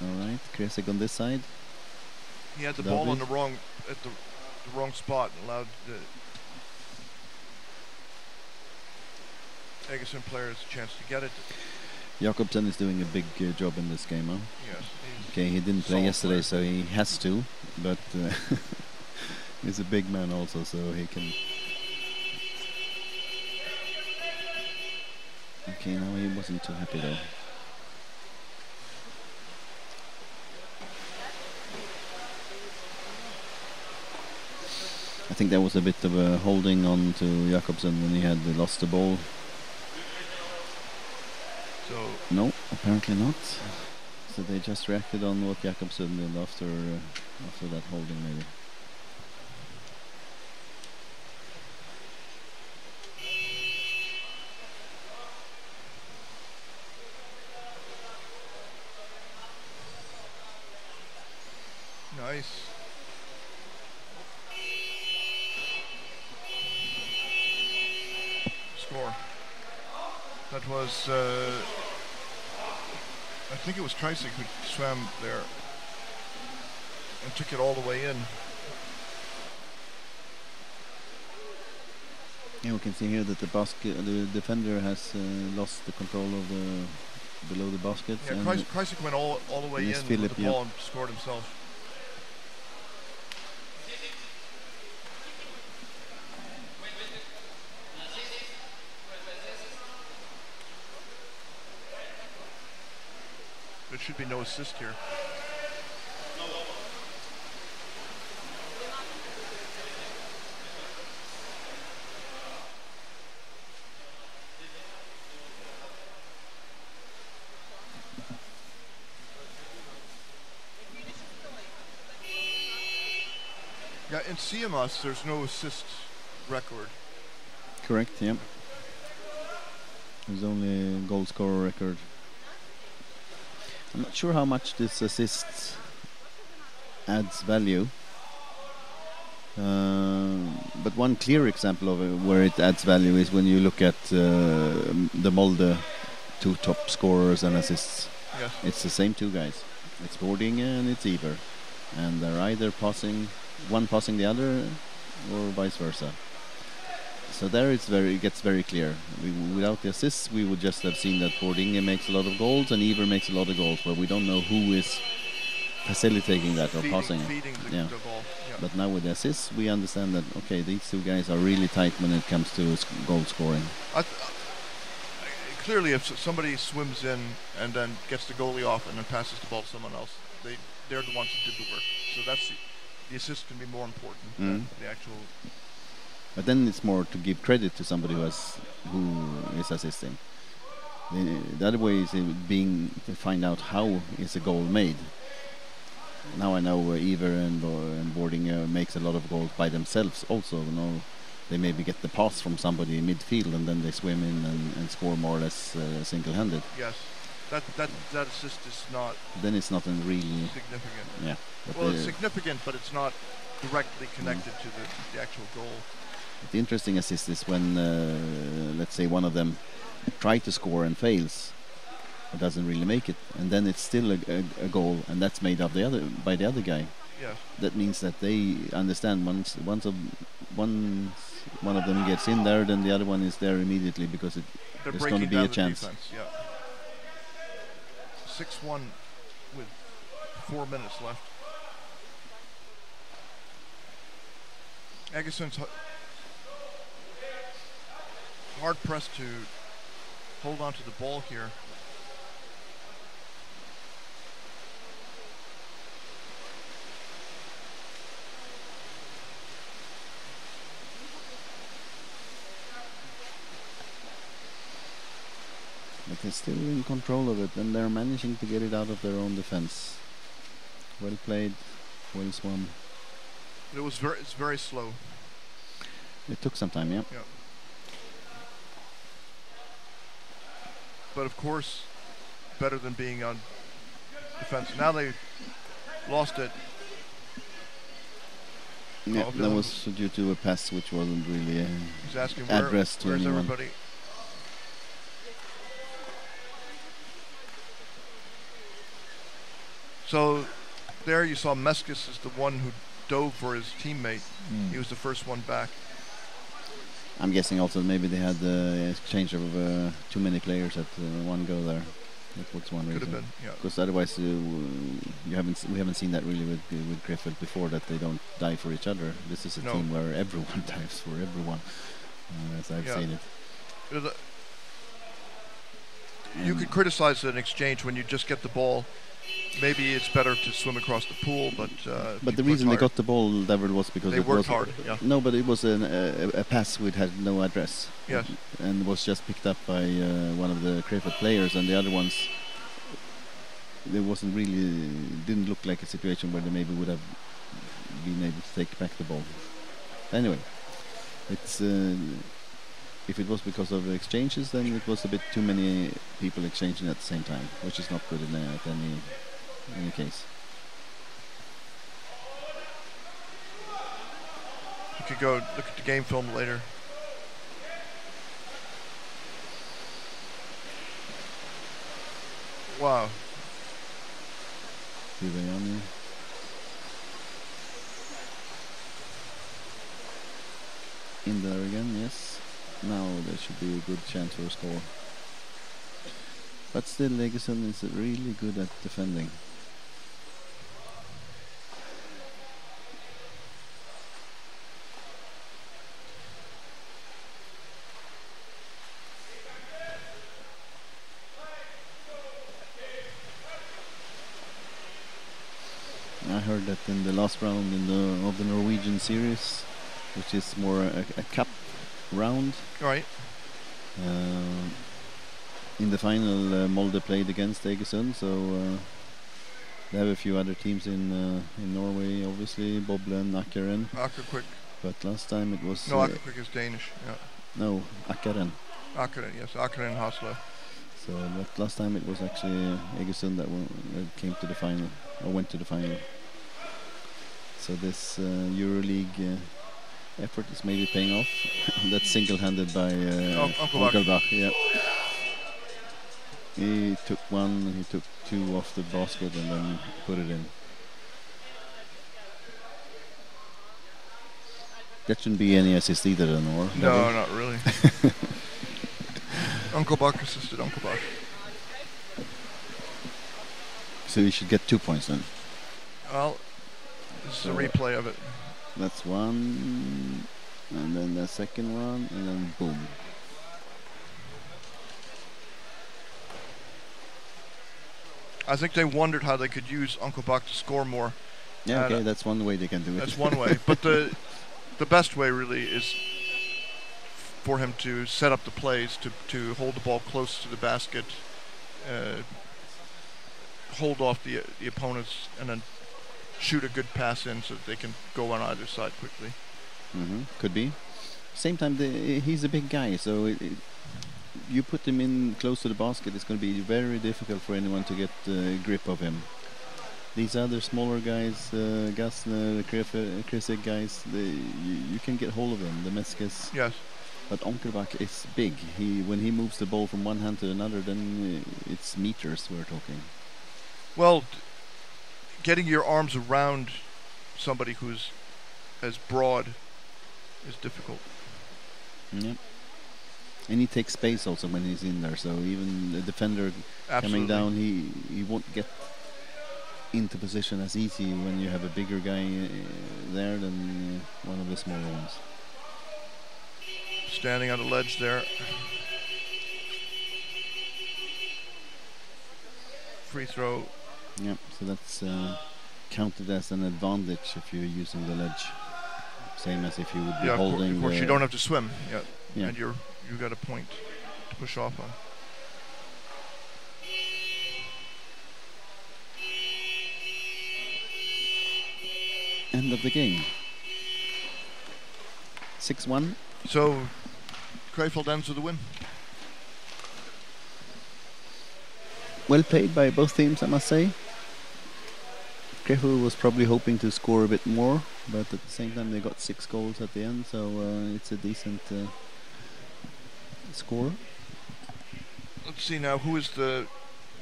All right, Kresik on this side. He had the ball on the wrong spot and allowed the Egersund players a chance to get it. Jakobsen is doing a big job in this game, huh? Yes. Okay, he didn't play yesterday, so he has to, but he's a big man also, so he can. Okay, no, he wasn't too happy though. I think that was a bit of a holding on to Jakobsen when he had lost the ball. So no, apparently not. So they just reacted on what Jakobsen did after that holding, maybe. nice. Score. That was, I think it was Kreisig who swam there and took it all the way in. Yeah, we can see here that the defender has lost the control of below the basket. Yeah, Kreisig went all the way in with the ball and scored himself. There should be no assist here. Yeah, in CMS there's no assist record. Correct, yeah. There's only a goal scorer record. I'm not sure how much this assist adds value. But one clear example of it where it adds value is when you look at the Molde two top scorers and assists. Yes. It's the same two guys. It's Bording and it's Iver. And they're either one passing the other or vice versa. So there it gets very clear. Without the assists, we would just have seen that Bordinge makes a lot of goals and Iver makes a lot of goals, but we don't know who is facilitating that or passing it. The ball. Yeah. But now with the assists, we understand that, okay, these two guys are really tight when it comes to goal scoring. Clearly, if somebody swims in and then gets the goalie off and then passes the ball to someone else, they're the ones who did the work. So that's the assist can be more important than the actual. But then it's more to give credit to somebody who is assisting. The other way is being to find out how is a goal made. Now I know Iver and Boarding makes a lot of goals by themselves also. You know, they maybe get the pass from somebody in midfield and then they swim in and score more or less single-handed. Yes, that assist is not. Then it's not a really significant. Yeah. Well, it's significant, but it's not directly connected to the actual goal. The interesting assist is when, let's say, one of them try to score and fails, but doesn't really make it, and then it's still a goal, and that's made up by the other guy. Yes. That means that they understand once one of them gets in there, then the other one is there immediately because there's going to be a chance. Defense, yeah. 6-1 with 4 minutes left. Egersund's hard pressed to hold on to the ball here. But they're still in control of it, and they're managing to get it out of their own defense. Well played, well swum. It's very slow. It took some time, yeah. But of course, better than being on defense. Now they lost it. Yeah, that was due to a pass which wasn't really He's asking addressed to where's anyone. Everybody? So there you saw Meskis is the one who dove for his teammate. He was the first one back. I'm guessing also maybe they had the exchange of too many players at one go there. That was one reason. Could have been, yeah. Because otherwise we haven't seen that really with Krefeld before, that they don't die for each other. This is a team where everyone dives for everyone, as I've seen it. You could criticize an exchange when you just get the ball. Maybe it's better to swim across the pool, but the reason they got the ball, David, was because they worked hard. Yeah. No, but it was a pass which had no address. Yes. And was just picked up by one of the Krefeld players, and the other ones, there didn't look like a situation where they maybe would have been able to take back the ball. Anyway, it's if it was because of exchanges, then it was a bit too many people exchanging at the same time, which is not good in any case. You could go look at the game film later. Wow. In there again, yes. Now there should be a good chance for a score. But still, Egersund is really good at defending. I heard that in the last round of the Norwegian series, which is more a cup round. Right. In the final, Molde played against Egersund, so they have a few other teams in Norway, obviously, Boblen, Akkeren. Akkerquick. But last time it was... No, Akkerquick is Danish, yeah. No, Akkeren. Akkeren, yes, Akkeren Hasle. So, but last time it was actually Egersund that came to the final, or went to the final. So this Euroleague effort is maybe paying off. That's single-handed by Uncle Bach. Yeah. He took one, he took two off the basket and then put it in. That shouldn't be any assist either, then, or? No, not really. Uncle Bach assisted Uncle Bach. So he should get 2 points then. Well, this is a replay of it. That's one, and then the second one, and then boom. I think they wondered how they could use Uncle Bach to score more. Yeah, okay, that's one way they can do it. That's one way, but the best way really is for him to set up the plays, to hold the ball close to the basket, hold off the opponents, and then shoot a good pass in so that they can go on either side quickly. Could be. Same time, he's a big guy, so you put him in close to the basket, it's going to be very difficult for anyone to get grip of him. These other smaller guys, Gassner, Krefeld guys, you can get hold of them. The Meskes. Yes. But Onkelbach is big. When he moves the ball from one hand to another, then it's meters we're talking. Well, getting your arms around somebody who's as broad is difficult. Yep. And he takes space also when he's in there, so even the defender coming down, he won't get into position as easy when you have a bigger guy there than one of the smaller ones. Standing on the ledge there. Free throw. Yep, so that's counted as an advantage if you're using the ledge. Same as if you would be holding. Of course, you don't have to swim. Yeah. And you got a point to push off on. End of the game. 6-1. So, Krefeld ends with a win. Well played by both teams, I must say. Krefeld was probably hoping to score a bit more, but at the same time they got 6 goals at the end, so it's a decent score. Let's see now, who is the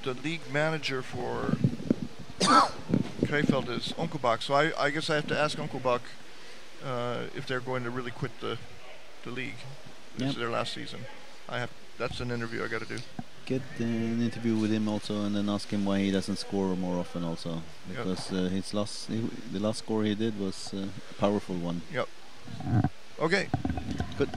league manager for Krefeld is Onkelbach. So I guess I have to ask Onkelbach if they're going to really quit the league. This is their last season. That's an interview I got to do. Get an interview with him also, and then ask him why he doesn't score more often also, because the last score he did was a powerful one. Yep. Okay. Good.